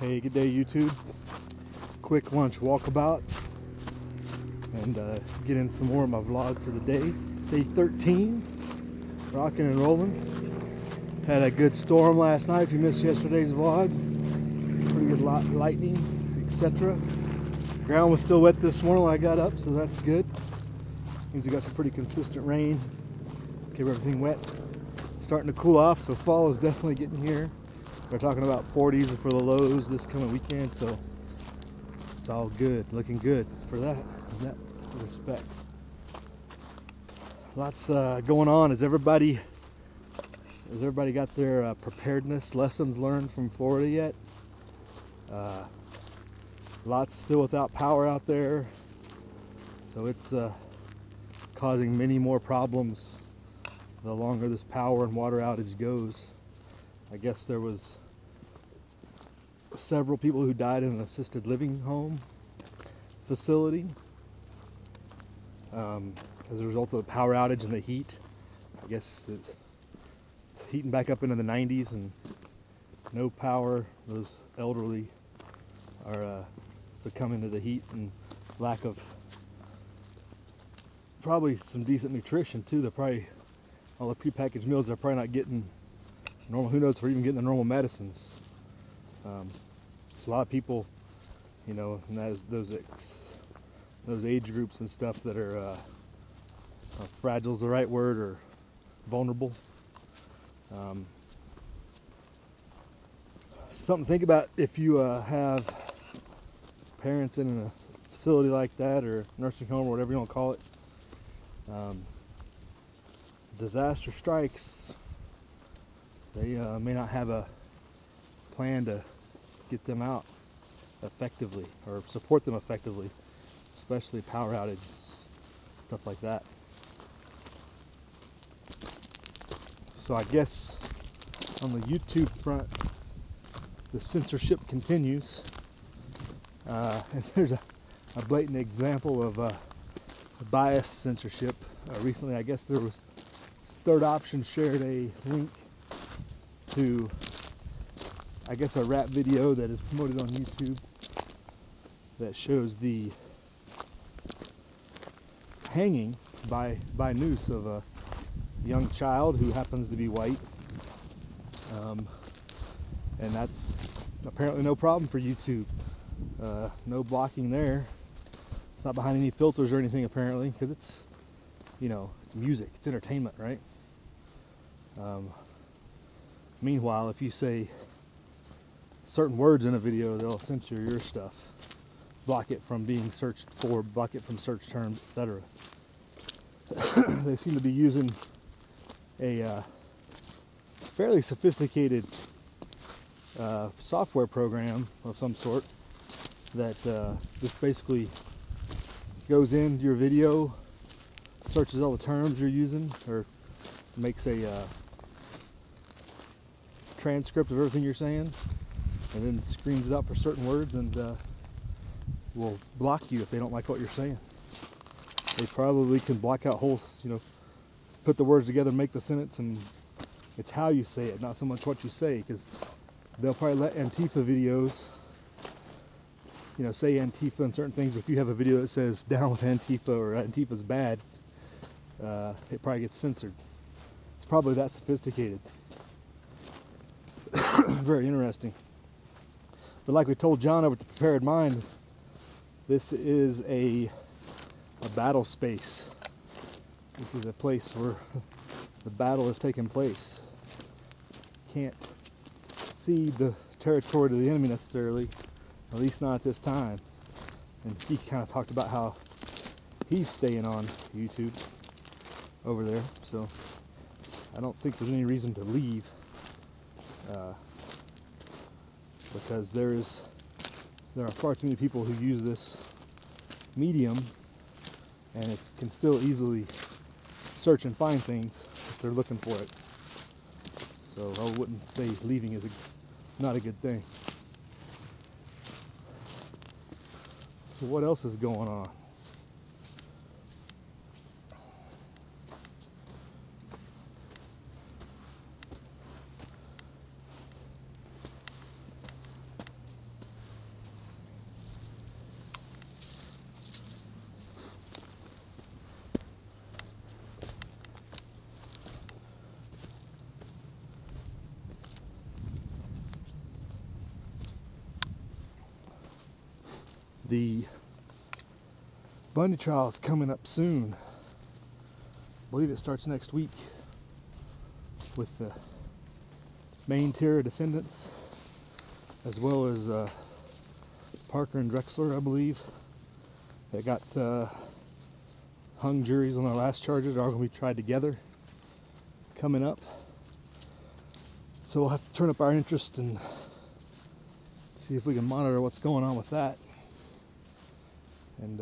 Hey, good day YouTube. Quick lunch walkabout and get in some more of my vlog for the day. Day 13, rocking and rolling. Had a good storm last night if you missed yesterday's vlog. Pretty good lightning, etc. Ground was still wet this morning when I got up, so that's good. Means we got some pretty consistent rain. Kept everything wet. Starting to cool off, so fall is definitely getting here. They're talking about 40s for the lows this coming weekend, so it's all good, looking good for that in that respect. Lots going on. Has everybody got their preparedness lessons learned from Florida yet? Lots still without power out there, so it's causing many more problems the longer this power and water outage goes. I guess there was several people who died in an assisted living home facility as a result of the power outage and the heat. I guess it's heating back up into the 90s and no power. Those elderly are succumbing to the heat and lack of probably some decent nutrition too. They're probably, all the prepackaged meals, they're probably not getting normal, who knows if we're even getting the normal medicines. So a lot of people, you know, and that is those age groups and stuff that are fragile is the right word, or vulnerable. Something to think about if you have parents in a facility like that, or nursing home, or whatever you want to call it. Disaster strikes, they may not have a plan to get them out effectively or support them effectively, especially power outages, stuff like that. So I guess on the YouTube front, the censorship continues, and there's a blatant example of bias censorship. Recently, I guess there was Third Option shared a link to, I guess, a rap video that is promoted on YouTube that shows the hanging by noose of a young child who happens to be white, and that's apparently no problem for YouTube. No blocking there. It's not behind any filters or anything, apparently, because it's, you know, it's music, it's entertainment, right? Meanwhile, if you say certain words in a video, they'll censor your stuff, block it from being searched for, block it from search terms, etc. They seem to be using a fairly sophisticated software program of some sort that just basically goes into your video, searches all the terms you're using, or makes a transcript of everything you're saying, and then screens it out for certain words, and will block you if they don't like what you're saying. They probably can block out whole, you know, put the words together, make the sentence, and it's how you say it, not so much what you say, because they'll probably let Antifa videos, you know, say Antifa and certain things, but if you have a video that says down with Antifa or Antifa's bad, it probably gets censored. It's probably that sophisticated. Very interesting. But like we told John over at the Prepared Mind, this is a battle space. This is a place where the battle is taking place. Can't see the territory to the enemy necessarily, at least not at this time. And he kind of talked about how he's staying on YouTube over there, so I don't think there's any reason to leave, because there are far too many people who use this medium, and it can still easily search and find things if they're looking for it. So I wouldn't say leaving is not a good thing. So what else is going on? The Bundy trial is coming up soon. I believe it starts next week with the main tier of defendants, as well as Parker and Drexler, I believe. They got hung juries on their last charges. They're all going to be tried together coming up. So we'll have to turn up our interest and see if we can monitor what's going on with that, and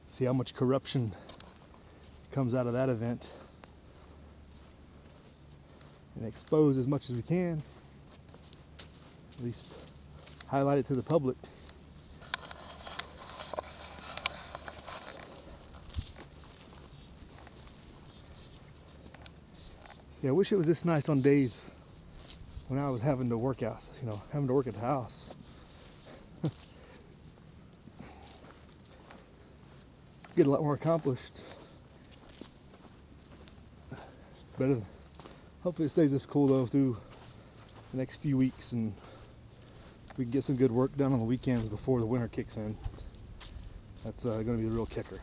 see how much corruption comes out of that event, and expose as much as we can, at least highlight it to the public. See, I wish it was this nice on days when I was having to work out, having to work at the house. Get a lot more accomplished. Better. Hopefully it stays this cool though through the next few weeks, and we can get some good work done on the weekends before the winter kicks in. That's going to be the real kicker.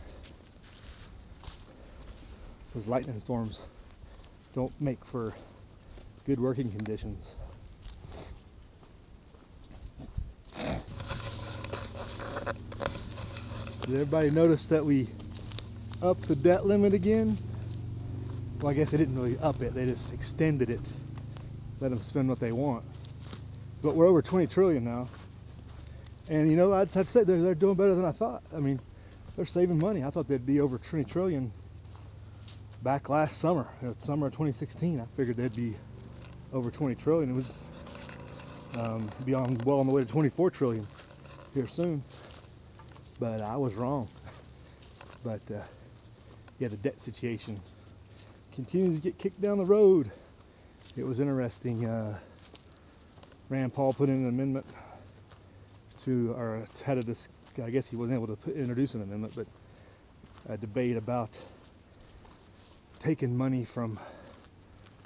Those lightning storms don't make for good working conditions. Did everybody notice that we upped the debt limit again? Well, I guess they didn't really up it, they just extended it. Let them spend what they want. But we're over 20 trillion now. And you know, I'd have to say they're doing better than I thought. I mean, they're saving money. I thought they'd be over 20 trillion back last summer, summer of 2016. I figured they'd be over 20 trillion. It was well on the way to 24 trillion here soon. But I was wrong. But yeah, the debt situation continues to get kicked down the road. It was interesting. Rand Paul put in an amendment I guess he wasn't able to introduce an amendment, but a debate about taking money from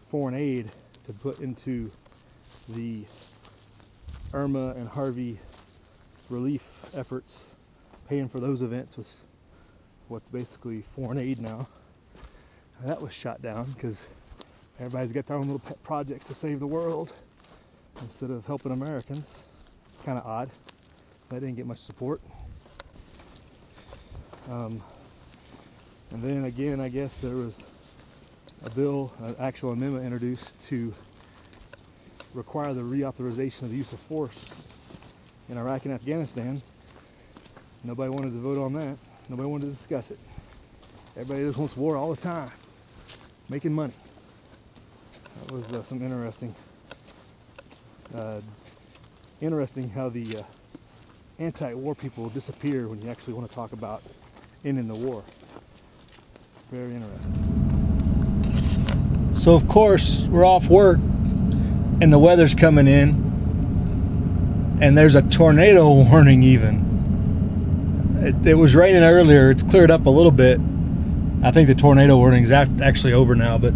foreign aid to put into the Irma and Harvey relief efforts, paying for those events with what's basically foreign aid now. And that was shot down because everybody's got their own little pet projects to save the world instead of helping Americans. Kind of odd. That didn't get much support. And then again, I guess there was a bill, an actual amendment introduced to require the reauthorization of the use of force in Iraq and Afghanistan. Nobody wanted to vote on that. Nobody wanted to discuss it. Everybody just wants war all the time, making money. That was some interesting how the anti-war people disappear when you actually want to talk about ending the war. Very interesting. So of course we're off work and the weather's coming in and there's a tornado warning even. It was raining earlier. It's cleared up a little bit. I think the tornado warning is actually over now, but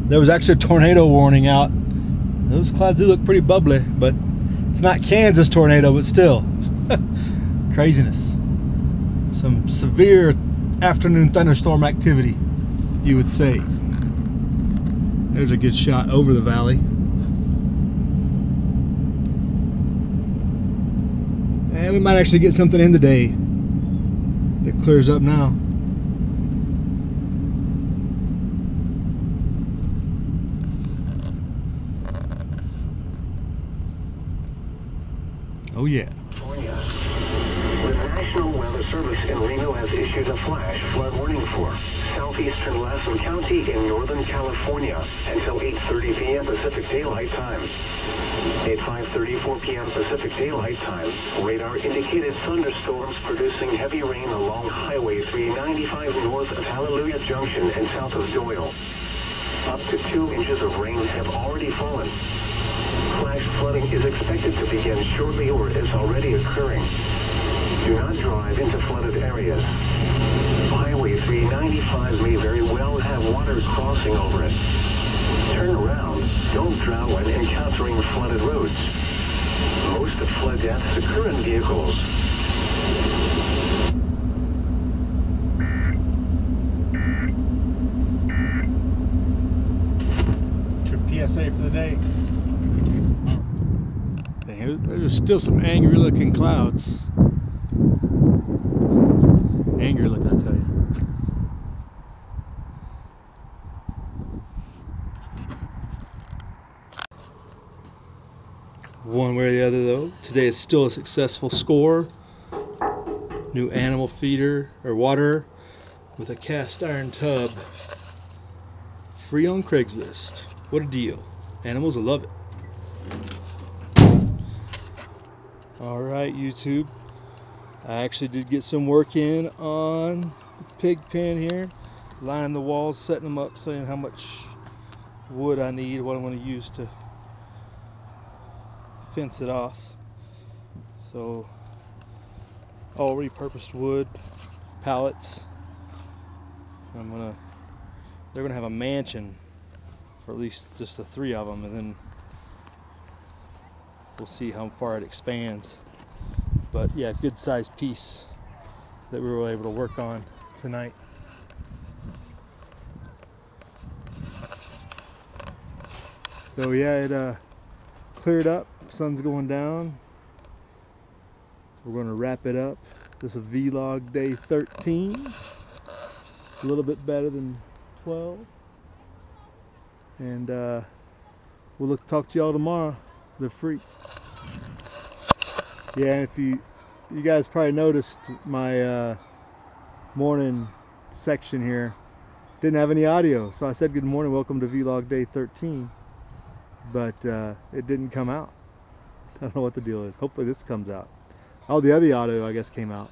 there was actually a tornado warning out. Those clouds do look pretty bubbly, but it's not Kansas tornado, but still. Craziness. Some severe afternoon thunderstorm activity, you would say. There's a good shot over the valley. And we might actually get something in today. It clears up now. Oh yeah. The National Weather Service in Reno has issued a flash flood warning for southeastern Lassen County in Northern California until 8:30 p.m. Pacific Daylight Time. At 5:34 p.m. Pacific Daylight Time, radar indicated thunderstorms producing heavy rain along Highway 395 north of Hallelujah Junction and south of Doyle. Up to 2 inches of rain have already fallen. Flash flooding is expected to begin shortly or is already occurring. Do not drive into flooded areas. Highway 395 may very well have water crossing over it. Turn around. Don't drown when encountering flooded roads. Most of flood deaths occur in vehicles. There's still some angry looking clouds. Angry looking, I tell you. One way or the other though, today is still a successful score. New animal feeder or water with a cast iron tub. Free on Craigslist. What a deal. Animals will love it. Alright, YouTube. I actually did get some work in on the pig pen here. Lining the walls, setting them up, saying how much wood I need, what I'm going to use to fence it off. So, all repurposed wood, pallets. They're gonna have a mansion for at least just the 3 of them, and then we'll see how far it expands. But yeah, good sized piece that we were able to work on tonight. So yeah, it cleared up. Sun's going down. We're going to wrap it up. This is vlog day 13. A little bit better than 12. And we'll talk to y'all tomorrow. They're free. Yeah, if you guys probably noticed my morning section here didn't have any audio. So I said good morning, welcome to vlog day 13. But it didn't come out. I don't know what the deal is. Hopefully this comes out. Oh, the other audio I guess came out.